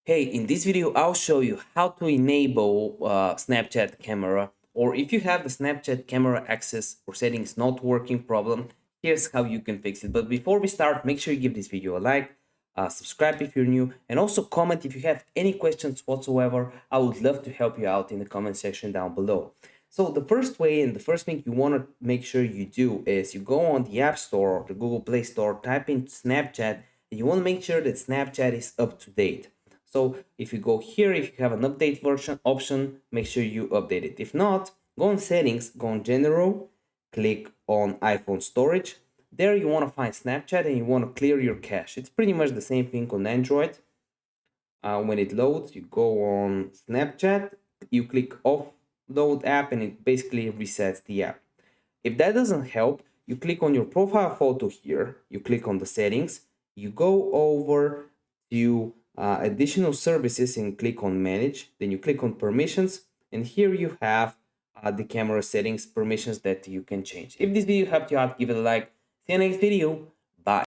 Hey, in this video, I'll show you how to enable Snapchat camera, or if you have the Snapchat camera access or settings not working problem, here's how you can fix it. But before we start, make sure you give this video a like, subscribe if you're new, and also comment if you have any questions whatsoever. I would love to help you out in the comment section down below. So the first way and the first thing you want to make sure you do is you go on the App Store or the Google Play Store, type in Snapchat, and you want to make sure that Snapchat is up to date. So if you go here, if you have an update version option, make sure you update it. If not, go on settings, go on general, click on iPhone storage. There you want to find Snapchat and you want to clear your cache. It's pretty much the same thing on Android. When it loads, you go on Snapchat, you click offload app and it basically resets the app. If that doesn't help, you click on your profile photo here, you click on the settings, you go over to additional services and click on manage, then you click on permissions, and here you have the camera settings permissions that you can change. If this video helped you out, give it a like. See you next video.